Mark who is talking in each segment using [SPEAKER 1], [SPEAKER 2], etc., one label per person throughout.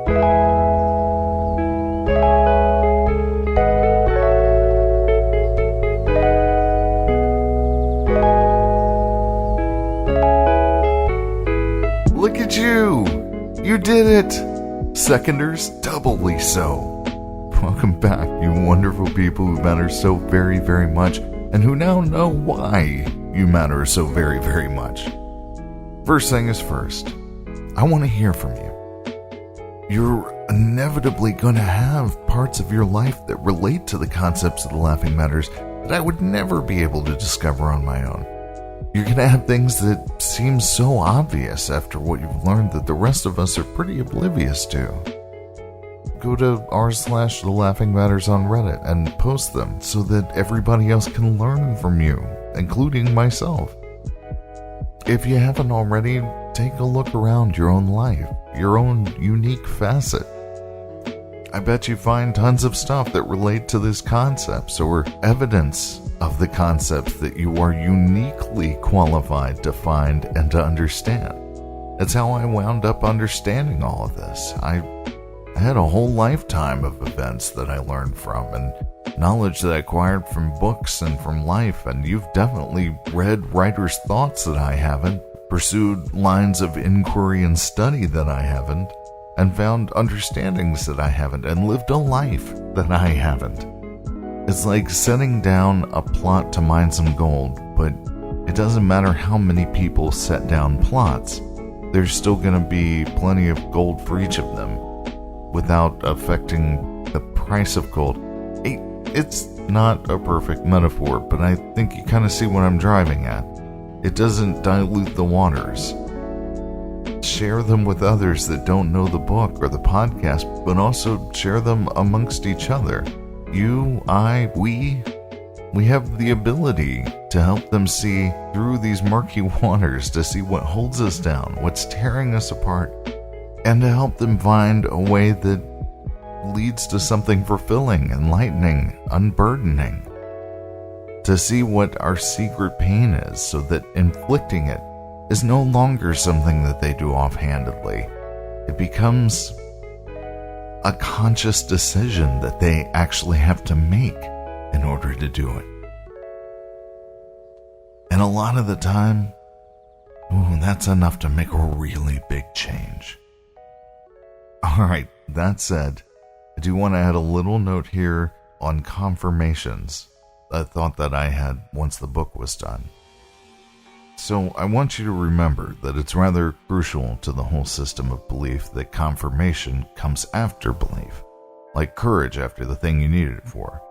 [SPEAKER 1] Look at you! You did it! Seconders, doubly so. Welcome back, you wonderful people who matter so very, very much, and who now know why you matter so very, very much. First thing is first, I want to hear from you. You're inevitably going to have parts of your life that relate to the concepts of the Laughing Matters that I would never be able to discover on my own. You're going to have things that seem so obvious after what you've learned that the rest of us are pretty oblivious to. Go to r/The Laughing Matters on Reddit and post them so that everybody else can learn from you, including myself. If you haven't already, take a look around your own life, your own unique facet. I bet you find tons of stuff that relate to these concepts or evidence of the concepts that you are uniquely qualified to find and to understand. That's how I wound up understanding all of this. I had a whole lifetime of events that I learned from and knowledge that I acquired from books and from life, and you've definitely read writers' thoughts that I haven't, pursued lines of inquiry and study that I haven't, and found understandings that I haven't, and lived a life that I haven't. It's like setting down a plot to mine some gold, but it doesn't matter how many people set down plots. There's still going to be plenty of gold for each of them without affecting the price of gold. It's not a perfect metaphor, but I think you kind of see what I'm driving at. It doesn't dilute the waters. Share them with others that don't know the book or the podcast, but also share them amongst each other. You, I, we have the ability to help them see through these murky waters, to see what holds us down, what's tearing us apart, and to help them find a way that leads to something fulfilling, enlightening, unburdening. To see what our secret pain is, so that inflicting it is no longer something that they do offhandedly. It becomes a conscious decision that they actually have to make in order to do it. And a lot of the time, that's enough to make a really big change. Alright, that said, I do want to add a little note here on confirmations, a thought that I had once the book was done. So I want you to remember that it's rather crucial to the whole system of belief that confirmation comes after belief, like courage after the thing you needed it for.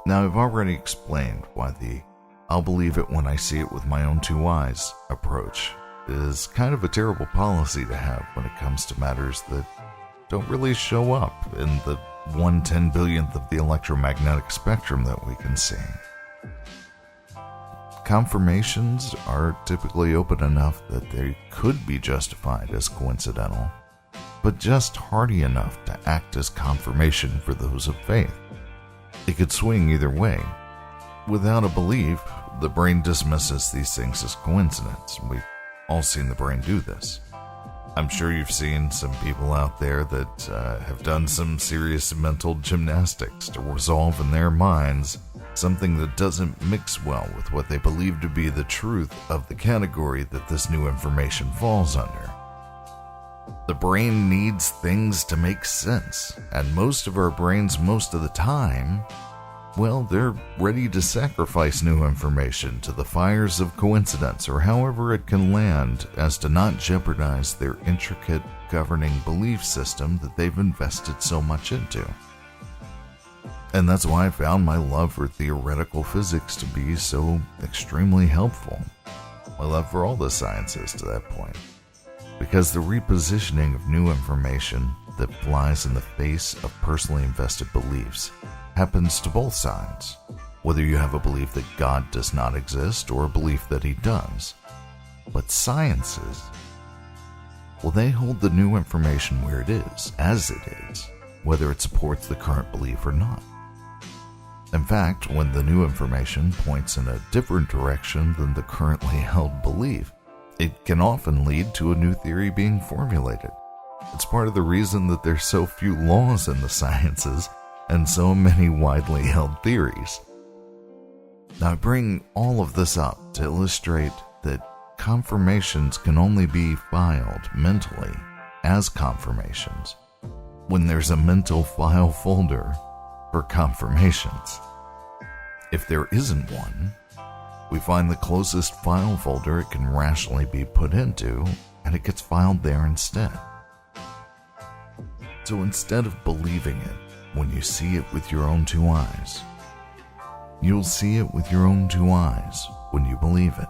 [SPEAKER 1] Now, I've already explained why the "I'll believe it when I see it with my own two eyes" approach is kind of a terrible policy to have when it comes to matters that don't really show up in the 1/10 billionth of the electromagnetic spectrum that we can see. Confirmations are typically open enough that they could be justified as coincidental, but just hardy enough to act as confirmation for those of faith. It could swing either way. Without a belief, the brain dismisses these things as coincidence. We've all seen the brain do this. I'm sure you've seen some people out there that have done some serious mental gymnastics to resolve in their minds something that doesn't mix well with what they believe to be the truth of the category that this new information falls under. The brain needs things to make sense, and most of our brains, most of the time, well, they're ready to sacrifice new information to the fires of coincidence or however it can land as to not jeopardize their intricate governing belief system that they've invested so much into. And that's why I found my love for theoretical physics to be so extremely helpful. My love for all the sciences to that point. Because the repositioning of new information that flies in the face of personally invested beliefs happens to both sides, whether you have a belief that God does not exist or a belief that he does. But sciences, well, they hold the new information where it is, as it is, whether it supports the current belief or not. In fact, when the new information points in a different direction than the currently held belief, it can often lead to a new theory being formulated, It's part of the reason that there's so few laws in the sciences and so many widely held theories. Now, I bring all of this up to illustrate that confirmations can only be filed mentally as confirmations when there's a mental file folder for confirmations. If there isn't one, we find the closest file folder it can rationally be put into, and it gets filed there instead. So instead of believing it when you see it with your own two eyes, you'll see it with your own two eyes when you believe it.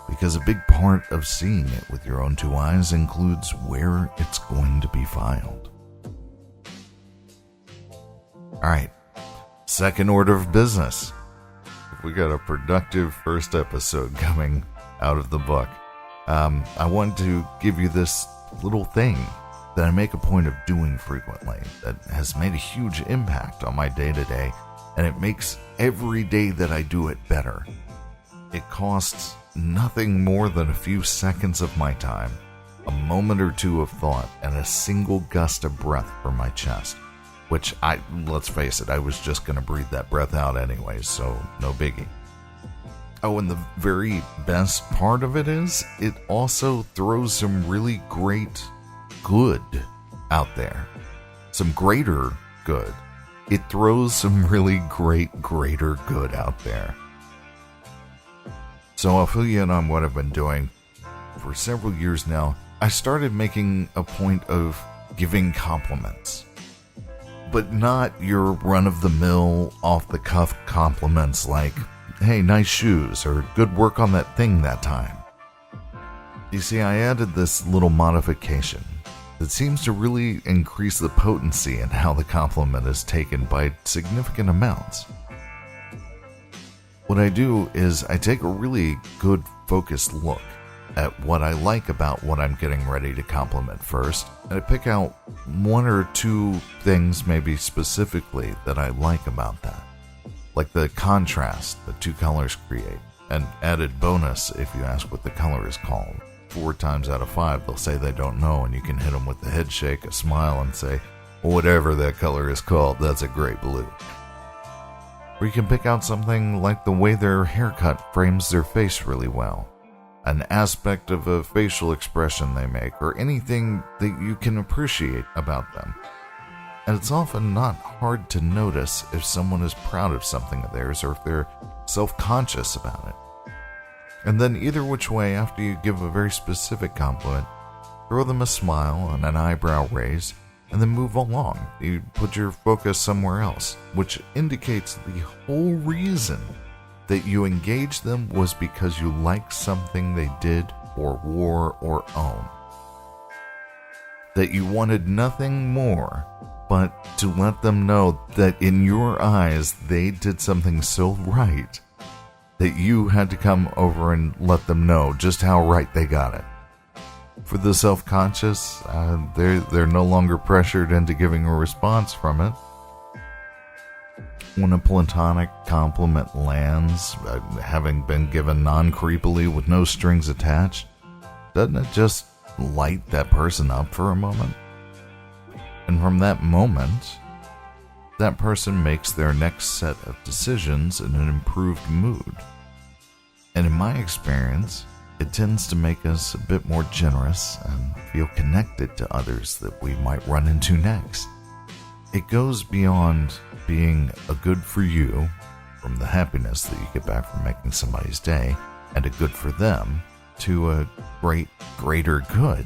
[SPEAKER 1] Because a big part of seeing it with your own two eyes includes where it's going to be filed. Alright, second order of business. We got a productive first episode coming out of the book. I want to give you this little thing that I make a point of doing frequently that has made a huge impact on my day-to-day, and it makes every day that I do it better. It costs nothing more than a few seconds of my time, a moment or two of thought, and a single gust of breath from my chest, which let's face it, I was just going to breathe that breath out anyway, so no biggie. Oh, and the very best part of it is, it also throws some really great good out there. Some greater good. It throws some really greater good out there. So I'll fill you in on what I've been doing. For several years now, I started making a point of giving compliments. But not your run-of-the-mill, off-the-cuff compliments like, hey, nice shoes, or good work on that thing that time. You see, I added this little modification that seems to really increase the potency in how the compliment is taken by significant amounts. What I do is I take a really good focused look at what I like about what I'm getting ready to compliment first, and I pick out one or two things maybe specifically that I like about that. Like the contrast the two colors create. An added bonus if you ask what the color is called. 4 times out of 5 they'll say they don't know, and you can hit them with the head shake, a smile, and say, whatever that color is called, that's a great blue. Or you can pick out something like the way their haircut frames their face really well, an aspect of a facial expression they make, or anything that you can appreciate about them. And it's often not hard to notice if someone is proud of something of theirs or if they're self-conscious about it. And then either which way, after you give a very specific compliment, throw them a smile and an eyebrow raise, and then move along. You put your focus somewhere else, which indicates the whole reason that you engaged them was because you liked something they did or wore or owned. That you wanted nothing more but to let them know that in your eyes they did something so right that you had to come over and let them know just how right they got it. For the self-conscious, they're no longer pressured into giving a response from it. When a platonic compliment lands, having been given non-creepily with no strings attached, doesn't it just light that person up for a moment? And from that moment, that person makes their next set of decisions in an improved mood. And in my experience, it tends to make us a bit more generous and feel connected to others that we might run into next. It goes beyond being a good for you, from the happiness that you get back from making somebody's day, and a good for them, to a greater good.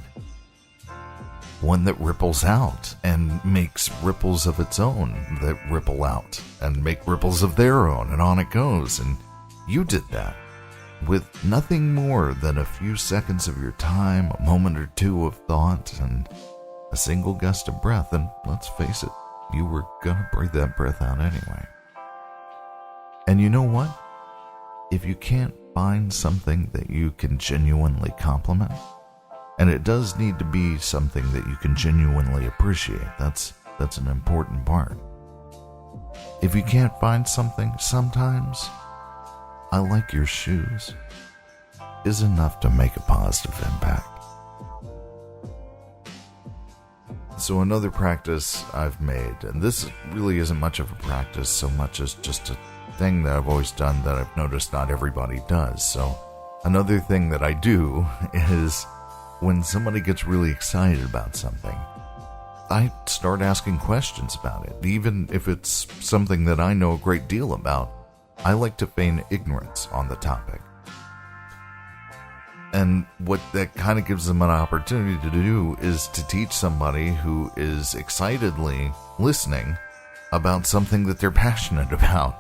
[SPEAKER 1] One that ripples out and makes ripples of its own that ripple out and make ripples of their own, and on it goes. And you did that with nothing more than a few seconds of your time, a moment or two of thought, and a single gust of breath. And let's face it, you were gonna breathe that breath out anyway. And you know what? If you can't find something that you can genuinely compliment, and it does need to be something that you can genuinely appreciate, that's an important part. If you can't find something, sometimes I like your shoes is enough to make a positive impact. So another practice I've made, and this really isn't much of a practice so much as just a thing that I've always done that I've noticed not everybody does. So another thing that I do is when somebody gets really excited about something, I start asking questions about it. Even if it's something that I know a great deal about, I like to feign ignorance on the topic. And what that kind of gives them an opportunity to do is to teach somebody who is excitedly listening about something that they're passionate about.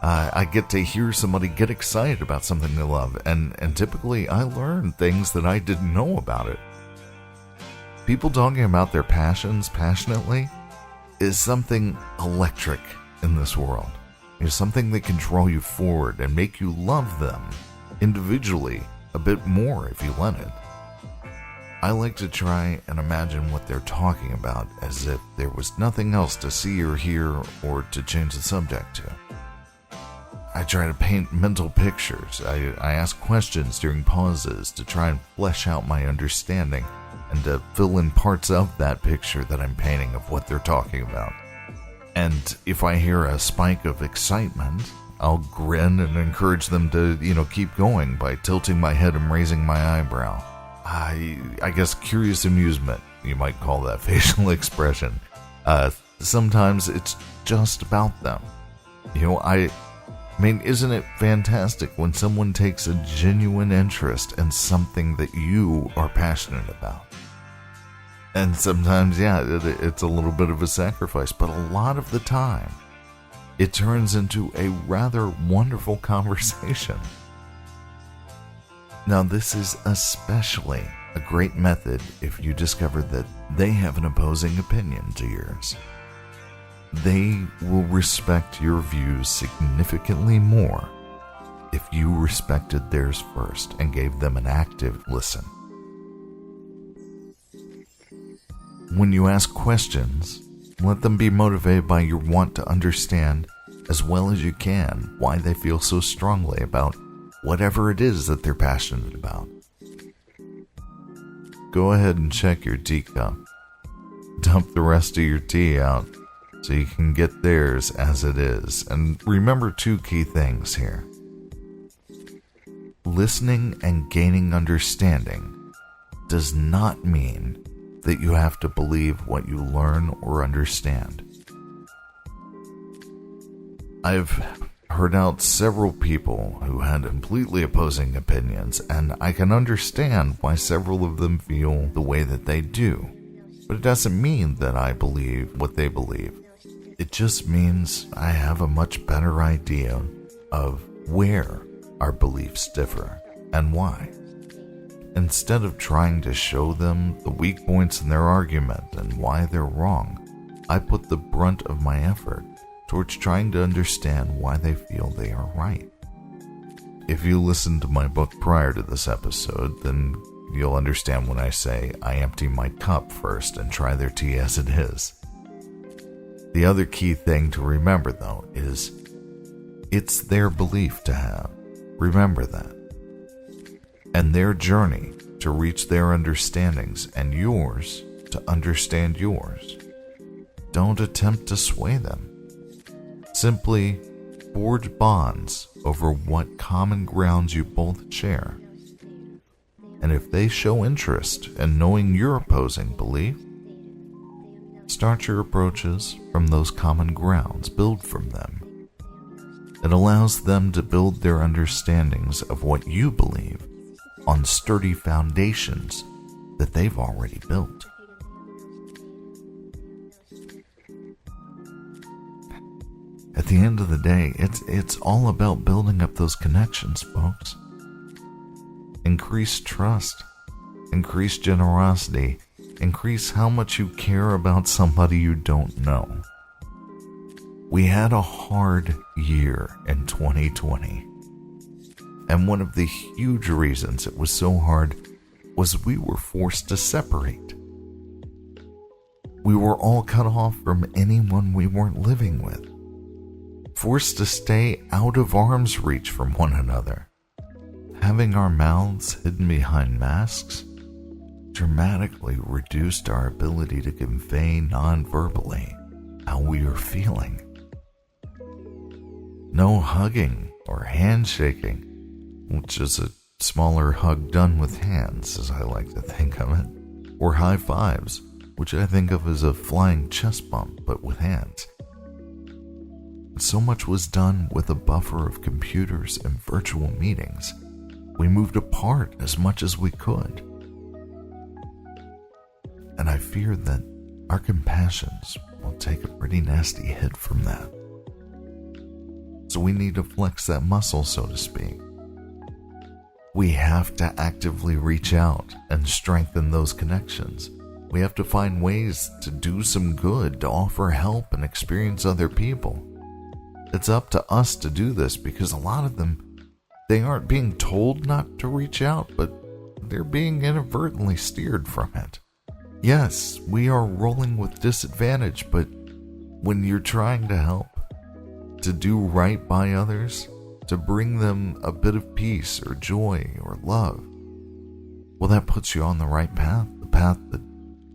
[SPEAKER 1] I get to hear somebody get excited about something they love, and typically I learn things that I didn't know about it. People talking about their passions passionately is something electric in this world. It's something that can draw you forward and make you love them individually a bit more if you let it. I like to try and imagine what they're talking about as if there was nothing else to see or hear or to change the subject to. I try to paint mental pictures. I ask questions during pauses to try and flesh out my understanding and to fill in parts of that picture that I'm painting of what they're talking about. And if I hear a spike of excitement, I'll grin and encourage them to, keep going by tilting my head and raising my eyebrow. I guess curious amusement, you might call that facial expression. Sometimes it's just about them. Isn't it fantastic when someone takes a genuine interest in something that you are passionate about? And sometimes, it's a little bit of a sacrifice, but a lot of the time, it turns into a rather wonderful conversation. Now, this is especially a great method if you discover that they have an opposing opinion to yours. They will respect your views significantly more if you respected theirs first and gave them an active listen. When you ask questions, let them be motivated by your want to understand as well as you can why they feel so strongly about whatever it is that they're passionate about. Go ahead and check your teacup. Dump the rest of your tea out so you can get theirs as it is. And remember two key things here. Listening and gaining understanding does not mean that you have to believe what you learn or understand. I've heard out several people who had completely opposing opinions, and I can understand why several of them feel the way that they do. But it doesn't mean that I believe what they believe. It just means I have a much better idea of where our beliefs differ and why. Instead of trying to show them the weak points in their argument and why they're wrong, I put the brunt of my effort towards trying to understand why they feel they are right. If you listened to my book prior to this episode, then you'll understand when I say I empty my cup first and try their tea as it is. The other key thing to remember, though, is it's their belief to have. Remember that. And their journey to reach their understandings and yours to understand yours. Don't attempt to sway them. Simply forge bonds over what common grounds you both share. And if they show interest in knowing your opposing belief, start your approaches from those common grounds, build from them. It allows them to build their understandings of what you believe on sturdy foundations that they've already built. At the end of the day, it's all about building up those connections, folks. Increase trust, increase generosity, increase how much you care about somebody you don't know. We had a hard year in 2020. And one of the huge reasons it was so hard was we were forced to separate. We were all cut off from anyone we weren't living with. Forced to stay out of arm's reach from one another. Having our mouths hidden behind masks, dramatically reduced our ability to convey non-verbally how we are feeling. No hugging or handshaking, which is a smaller hug done with hands, as I like to think of it, or high fives, which I think of as a flying chest bump but with hands. So much was done with a buffer of computers and virtual meetings. We moved apart as much as we could. And I fear that our compassions will take a pretty nasty hit from that. So we need to flex that muscle, so to speak. We have to actively reach out and strengthen those connections. We have to find ways to do some good, to offer help and experience other people. It's up to us to do this because a lot of them, they aren't being told not to reach out, but they're being inadvertently steered from it. Yes, we are rolling with disadvantage, but when you're trying to help, to do right by others, to bring them a bit of peace or joy or love, well, that puts you on the right path, the path that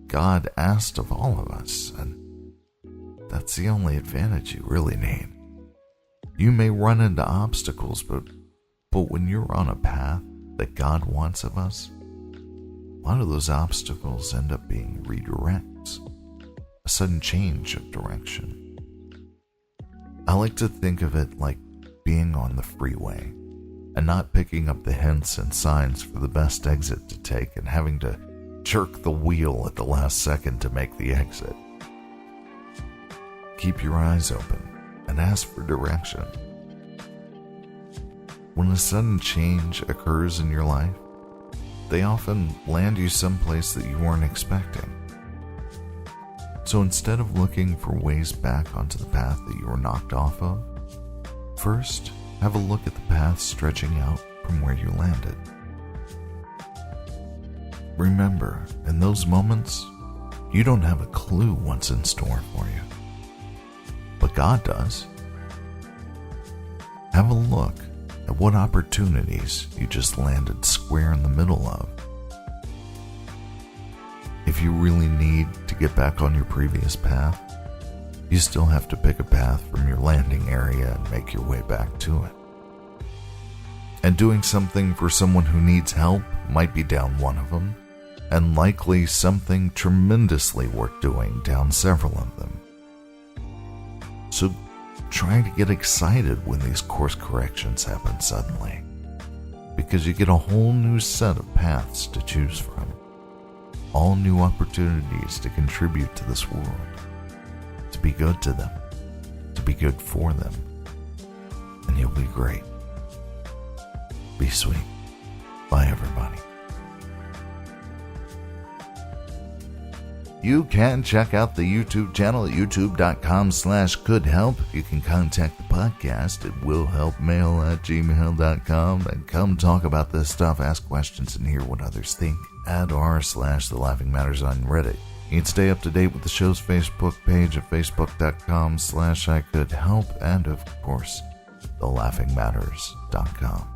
[SPEAKER 1] God asked of all of us, and that's the only advantage you really need. You may run into obstacles, but when you're on a path that God wants of us, a lot of those obstacles end up being redirects, a sudden change of direction. I like to think of it like being on the freeway and not picking up the hints and signs for the best exit to take and having to jerk the wheel at the last second to make the exit. Keep your eyes open and ask for direction. When a sudden change occurs in your life, they often land you someplace that you weren't expecting. So instead of looking for ways back onto the path that you were knocked off of, first have a look at the path stretching out from where you landed. Remember, in those moments, you don't have a clue what's in store for you. But God does. Have a look at what opportunities you just landed square in the middle of. If you really need to get back on your previous path, you still have to pick a path from your landing area and make your way back to it. And doing something for someone who needs help might be down one of them, and likely something tremendously worth doing down several of them. So try to get excited when these course corrections happen suddenly, because you get a whole new set of paths to choose from, all new opportunities to contribute to this world, to be good to them, to be good for them, and you'll be great. Be sweet. Bye, everybody. You can check out the YouTube channel at youtube.com/couldhelp. You can contact the podcast at willhelpmail@gmail.com and come talk about this stuff, ask questions, and hear what others think at r/The Laughing Matters on Reddit. You can stay up to date with the show's Facebook page at facebook.com/ICouldHelp and, of course, thelaughingmatters.com.